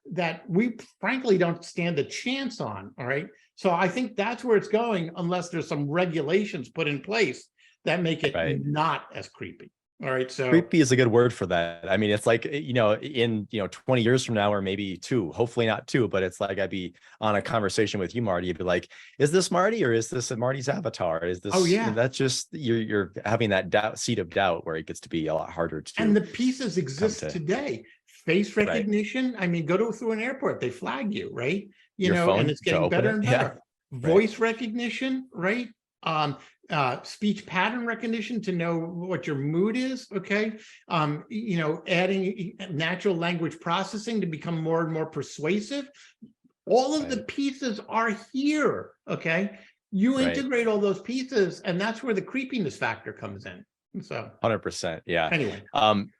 we frankly don't stand a chance on. All right. So I think that's where it's going, unless there's some regulations put in place that make it not as creepy. All right. So creepy is a good word for that. I mean, it's like, in 20 years from now, or maybe 2, hopefully not 2, but it's like I'd be on a conversation with you, Marty. You'd be like, is this Marty, or is this Marty's avatar? Is this, that's just, you're having that seed of doubt where it gets to be a lot harder to. And the pieces exist today. Face recognition. I mean, go through an airport, they flag you, right? You know, and it's getting better and better. Voice recognition, right? Speech pattern recognition to know what your mood is. Okay. Adding natural language processing to become more and more persuasive. All of the pieces are here. Okay. You integrate all those pieces, and that's where the creepiness factor comes in. So 100%. Yeah. Anyway.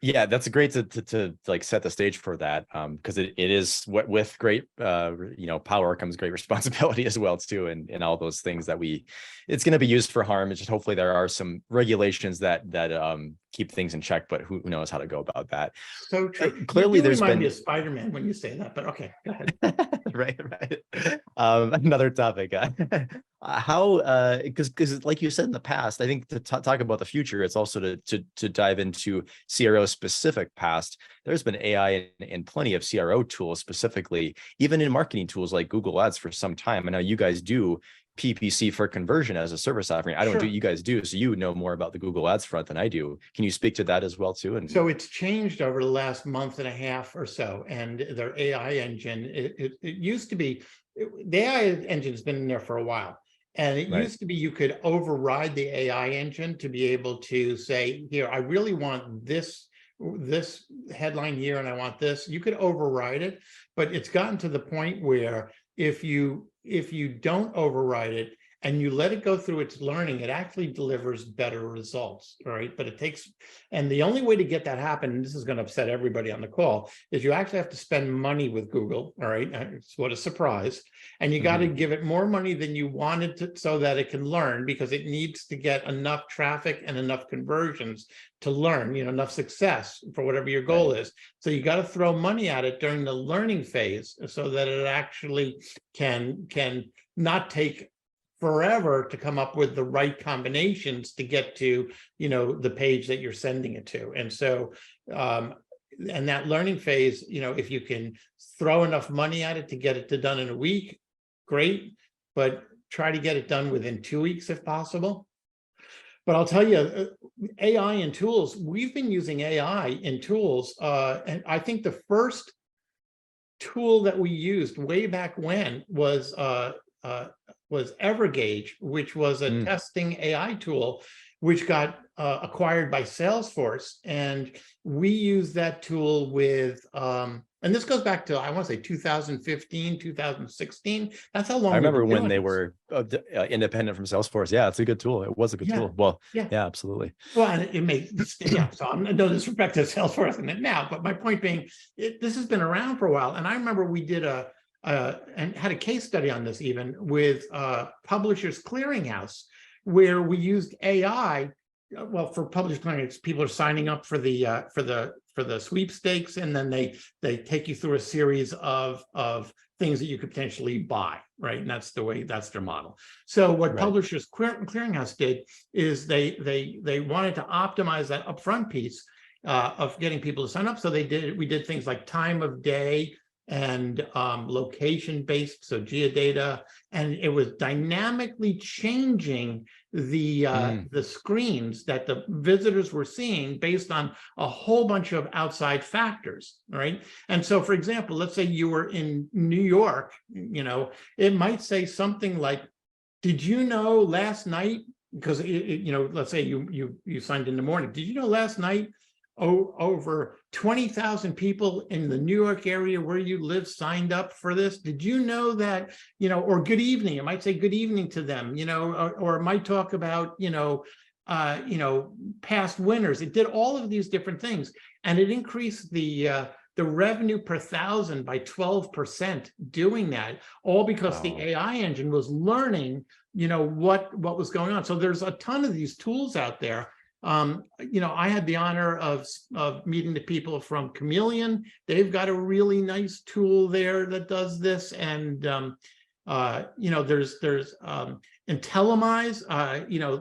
That's great to like set the stage for that. Because it is what with great, power comes great responsibility as well too. And all those things that it's going to be used for harm. It's just, hopefully there are some regulations that keep things in check, but who knows how to go about that. So true. Clearly there's been a Spider-Man when you say that, but okay, go ahead. right. Another topic. Because like you said in the past, I think to talk about the future, it's also to dive into CRO specific past. There's been AI and plenty of CRO tools, specifically even in marketing tools like Google Ads for some time. And now you guys do PPC for conversion as a service offering. I don't do, you guys do, so you know more about the Google Ads front than I do. Can you speak to that as well too? And so it's changed over the last month and a half or so, and their AI engine, it used to be, the AI engine has been in there for a while, and it used to be you could override the AI engine to be able to say, here, I really want this headline here, and I want this. You could override it, but it's gotten to the point where if you don't override it and you let it go through its learning, it actually delivers better results, right? But it takes, and the only way to get that happen, and this is going to upset everybody on the call, is you actually have to spend money with Google, all right? It's what a surprise. And you got to give it more money than you wanted to, so that it can learn, because it needs to get enough traffic and enough conversions to learn, enough success for whatever your goal is. So you got to throw money at it during the learning phase so that it actually can not take forever to come up with the right combinations to get to, the page that you're sending it to. And so, and that learning phase, if you can throw enough money at it to get it done in a week, great, but try to get it done within 2 weeks if possible. But I'll tell you, AI and tools, we've been using AI in tools. And I think the first tool that we used way back when was Evergage, which was a testing AI tool, which got acquired by Salesforce. And we use that tool with, and this goes back to, I want to say 2015, 2016. That's how long I remember when they were independent from Salesforce. Yeah, it's a good tool. It was a good tool. Well, yeah, absolutely. Well, and it may, so I'm no disrespect to Salesforce in it now, but my point being, this has been around for a while. And I remember we did and had a case study on this even with Publishers Clearinghouse, where we used AI. Well, for Publishers Clearinghouse, people are signing up for the sweepstakes, and then they take you through a series of things that you could potentially buy, right? And that's their model. So what Right. Publishers Clearinghouse did is they wanted to optimize that upfront piece of getting people to sign up. So we did things like time of day and location based, so geodata, and it was dynamically changing the screens that the visitors were seeing based on a whole bunch of outside factors, right? And so, for example, let's say you were in New York, it might say something like, "Did you know last night?" Because let's say you signed in the morning. "Did you know last night over 20,000 people in the New York area where you live signed up for this? Did you know that?" Or good evening. It might say good evening to them, or it might talk about, past winners. It did all of these different things, and it increased the revenue per thousand by 12% doing that, all because the AI engine was learning, what was going on. So there's a ton of these tools out there. I had the honor of meeting the people from Chameleon. They've got a really nice tool there that does this, and there's Intellimize.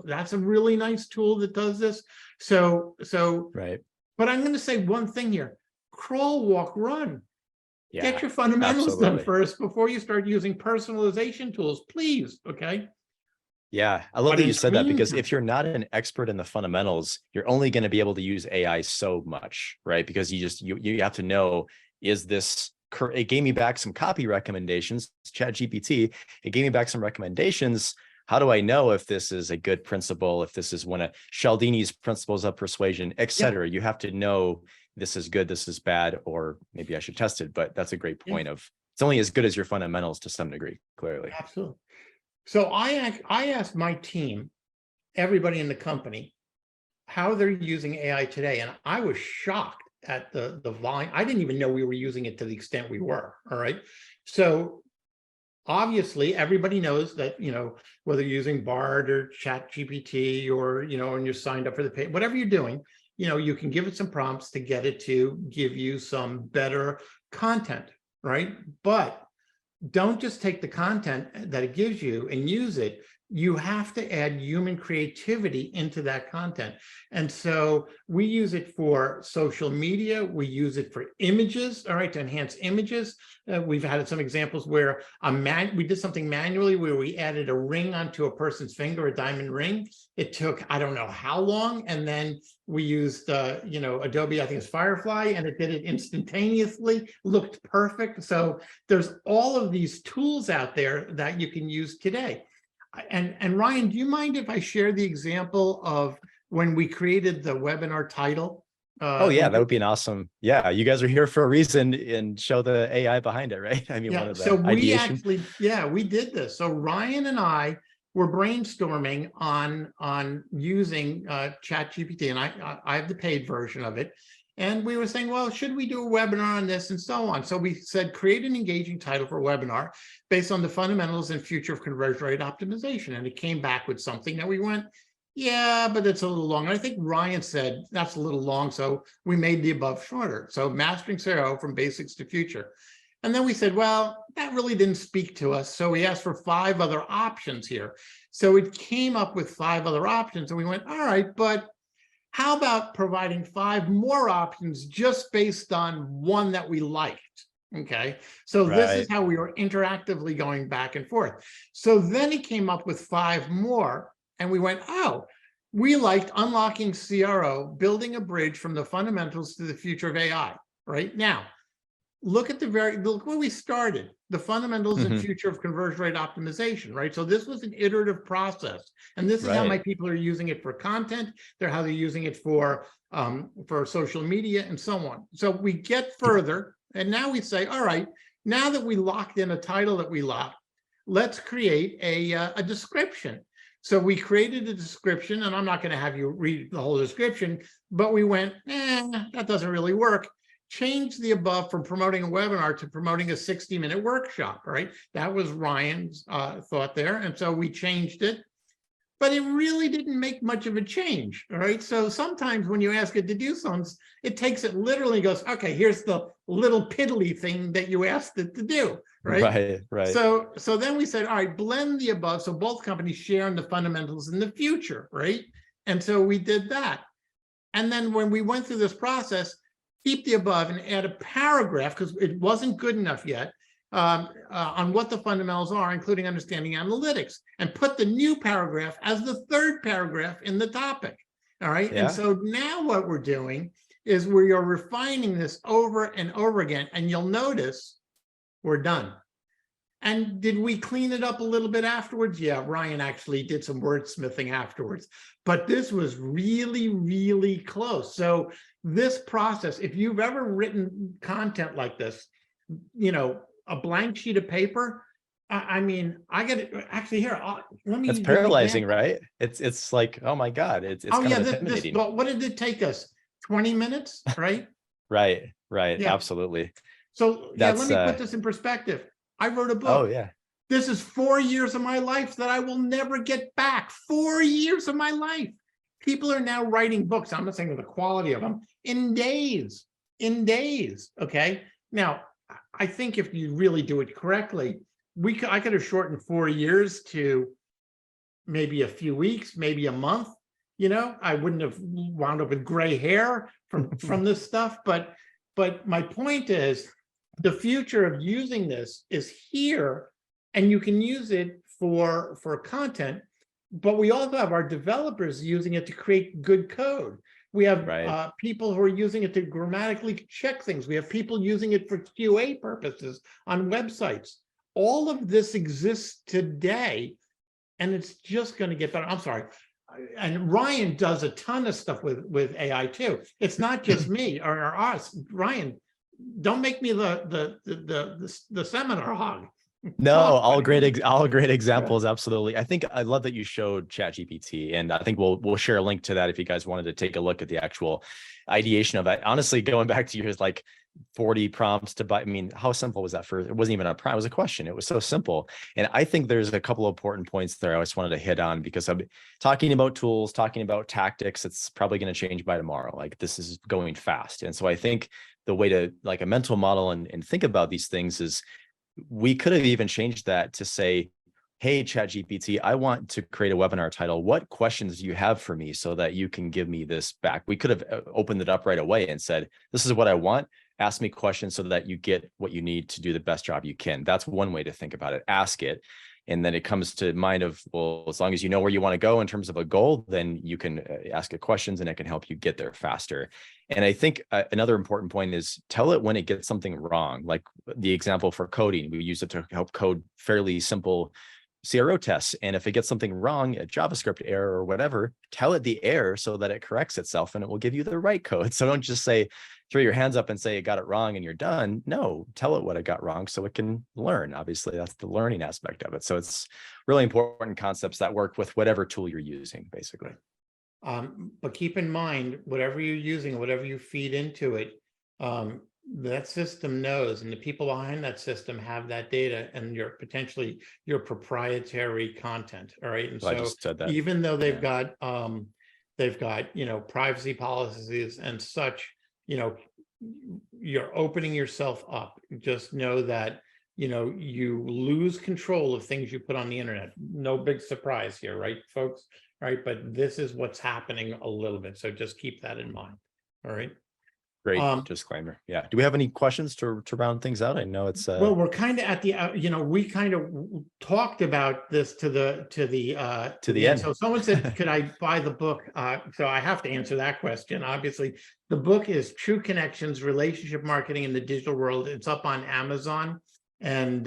That's a really nice tool that does this. So right. But I'm going to say one thing here: crawl, walk, run. Yeah, Get your fundamentals done absolutely. first before you start using personalization tools, please. Okay. Yeah, I love But that in you the said that, because meantime, if you're not an expert in the fundamentals, you're only going to be able to use AI so much, right? Because you have to know, is this it gave me back some copy recommendations, ChatGPT, it gave me back some recommendations. How do I know if this is a good principle, if this is one of Cialdini's principles of persuasion, et cetera? You have to know this is good, this is bad, or maybe I should test it. But that's a great point of, it's only as good as your fundamentals to some degree, clearly. absolutely. So I asked my team, everybody in the company, how they're using AI today, and I was shocked at the volume. I didn't even know we were using it to the extent we were. All right. So obviously everybody knows that, whether you're using Bard or ChatGPT or, and you're signed up for the pay, whatever you're doing, you can give it some prompts to get it to give you some better content, right? But don't just take the content that it gives you and use it. You have to add human creativity into that content. And so we use it for social media. We use it for images, all right, to enhance images. We've had some examples where we did something manually where we added a ring onto a person's finger, a diamond ring. It took, I don't know how long. And then we used, Adobe, I think it's Firefly, and it did it instantaneously, looked perfect. So there's all of these tools out there that you can use today. And Ryan, do you mind if I share the example of when we created the webinar title? Oh yeah, that would be an awesome. Yeah, you guys are here for a reason, and show the AI behind it, right? I mean, one of So the we ideation. actually, we did this. So Ryan and I were brainstorming on using ChatGPT, and I have the paid version of it. And we were saying, well, should we do a webinar on this and so on? So we said, create an engaging title for a webinar based on the fundamentals and future of conversion rate optimization. And it came back with something that we went, yeah, but it's a little long. And I think Ryan said that's a little long. So we made the above shorter. So Mastering CRO from Basics to Future. And then we said, well, that really didn't speak to us. So we asked for 5 other options here. So it came up with 5 other options. And we went, all right, but how about providing 5 more options just based on one that we liked? Okay, so this is how we were interactively going back and forth. So then he came up with 5 more, and we went, oh, we liked unlocking CRO, building a bridge from the fundamentals to the future of AI. Right now, look where we started, the fundamentals and future of conversion rate optimization, right? So this was an iterative process, and this is how my people are using it for content. They're how they're using it for social media and so on. So we get further, and now we say, all right, now that we locked in a title that we locked, let's create a description. So we created a description, and I'm not going to have you read the whole description, but we went, that doesn't really work. Change the above from promoting a webinar to promoting a 60-minute workshop, right? That was Ryan's thought there. And so we changed it, but it really didn't make much of a change, all right? So sometimes when you ask it to do something, it takes it literally, goes, okay, here's the little piddly thing that you asked it to do, right? Right, right. So then we said, all right, blend the above so both companies share in the fundamentals in the future, right? And so we did that. And then when we went through this process, keep the above and add a paragraph, because it wasn't good enough yet, on what the fundamentals are, including understanding analytics, and put the new paragraph as the third paragraph in the topic. All right. Yeah. And so now what we're doing is we are refining this over and over again. And you'll notice we're done. And did we clean it up a little bit afterwards? Yeah, Ryan actually did some wordsmithing afterwards, but this was really, really close. So this process, if you've ever written content like this, you know, a blank sheet of paper, I mean, I got it actually here. Let me. It's paralyzing, right? It's like, oh my God, it's Oh kind yeah, of intimidating. what did it take us? 20 minutes, right? Right, right, Yeah. absolutely. So yeah, let That's me put this in perspective. I wrote a oh book. yeah. This is 4 years of my life that I will never get back. 4 years of my life. People are now writing books. I'm not saying the quality of them in days, okay? Now, I think if you really do it correctly, I could have shortened 4 years to maybe a few weeks, maybe a month. You know, I wouldn't have wound up with gray hair from this stuff. But my point is, the future of using this is here, and you can use it for content. But we also have our developers using it to create good code. We have Right. people who are using it to grammatically check things. We have people using it for QA purposes on websites. All of this exists today, and it's just going to get better. I'm sorry. And Ryan does a ton of stuff with AI too. It's not just me or us. Ryan, don't make me the seminar hog. No, Talk, all buddy. great examples. Absolutely. I love that you showed ChatGPT, and I think we'll share a link to that if you guys wanted to take a look at the actual ideation of it. Honestly, going back to yours, like 40 prompts to buy. I mean, how simple was that first? It wasn't even a prompt, it was a question. It was so simple. And I think there's a couple of important points there I just wanted to hit on, because I'm talking about tools, talking about tactics. It's probably going to change by tomorrow. Like, this is going fast. And so I think the way to, like, a mental model and think about these things is, we could have even changed that to say, hey, ChatGPT, I want to create a webinar title. What questions do you have for me so that you can give me this back? We could have opened it up right away and said, this is what I want. Ask me questions so that you get what you need to do the best job you can. That's one way to think about it. Ask it. And then it comes to mind of, well, as long as you know where you want to go in terms of a goal, then you can ask it questions and it can help you get there faster. And I think another important point is, tell it when it gets something wrong. Like the example for coding, we use it to help code fairly simple CRO tests. And if it gets something wrong, a JavaScript error or whatever, tell it the error so that it corrects itself and it will give you the right code. So don't just say, throw your hands up and say, you got it wrong and you're done. No, tell it what it got wrong so it can learn. Obviously, that's the learning aspect of it. So it's really important concepts that work with whatever tool you're using, basically. But keep in mind, whatever you're using, whatever you feed into it, that system knows, and the people behind that system have that data and potentially your proprietary content. All right. And Well, I so just said that. even though they've got, you know, privacy policies and such, you know, you're opening yourself up. Just know that, you know, you lose control of things you put on the internet. No big surprise here, right, folks? Right. But this is what's happening a little bit. So just keep that in mind. All right. Great disclaimer. Yeah. Do we have any questions to round things out? I know it's well, we're kind of at the you know, we kind of talked about this to the end. So someone said, could I buy the book? So I have to answer that question. Obviously, the book is True Connections: Relationship Marketing in the Digital World. It's up on Amazon, and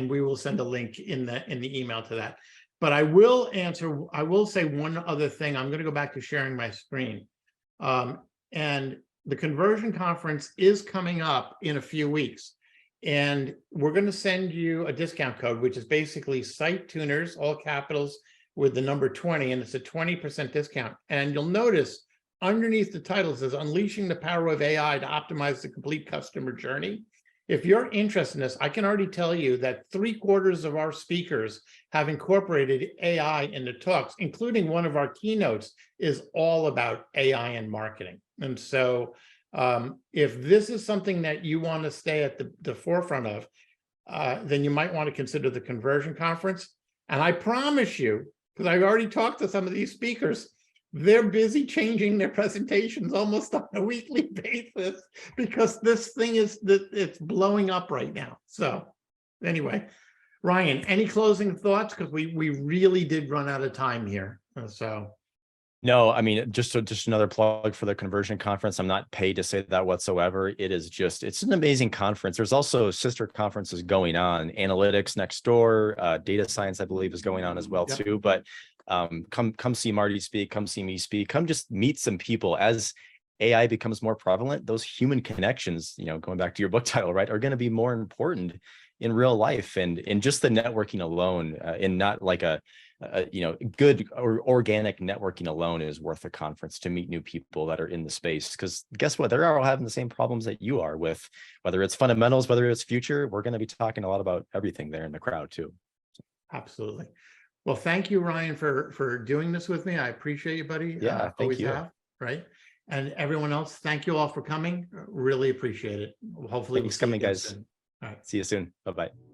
we will send a link in the email to that. But I will say one other thing. I'm going to go back to sharing my screen, and the conversion conference is coming up in a few weeks, and we're going to send you a discount code, which is basically SiteTuners, all capitals, with the number 20, and it's a 20% discount. And you'll notice underneath the title says Unleashing the Power of AI to Optimize the Complete Customer Journey. If you're interested in this, I can already tell you that 3/4 of our speakers have incorporated AI into talks, including one of our keynotes is all about AI and marketing. And so If this is something that you want to stay at the forefront of, then you might want to consider the conversion conference. And I promise you, because I've already talked to some of these speakers, they're busy changing their presentations almost on a weekly basis because this thing it's blowing up right now. So anyway, Ryan, any closing thoughts? Because we really did run out of time here. So no, I mean, just another plug for the conversion conference. I'm not paid to say that whatsoever. It's an amazing conference. There's also sister conferences going on. Analytics next door, data science, I believe, is going on as well too. But come see Marty speak, come see me speak, come just meet some people. As AI becomes more prevalent, those human connections, going back to your book title, right, are going to be more important in real life, and just the networking alone, and not like a good or organic networking alone is worth a conference to meet new people that are in the space. Because guess what? They're all having the same problems that you are with, whether it's fundamentals, whether it's future. We're going to be talking a lot about everything there in the crowd too. Absolutely. Well, thank you, Ryan, for doing this with me. I appreciate you, buddy. Yeah, thank you. Have, right? And everyone else, thank you all for coming. Really appreciate it. Hopefully, thanks for coming, guys. Soon. All right. See you soon. Bye-bye.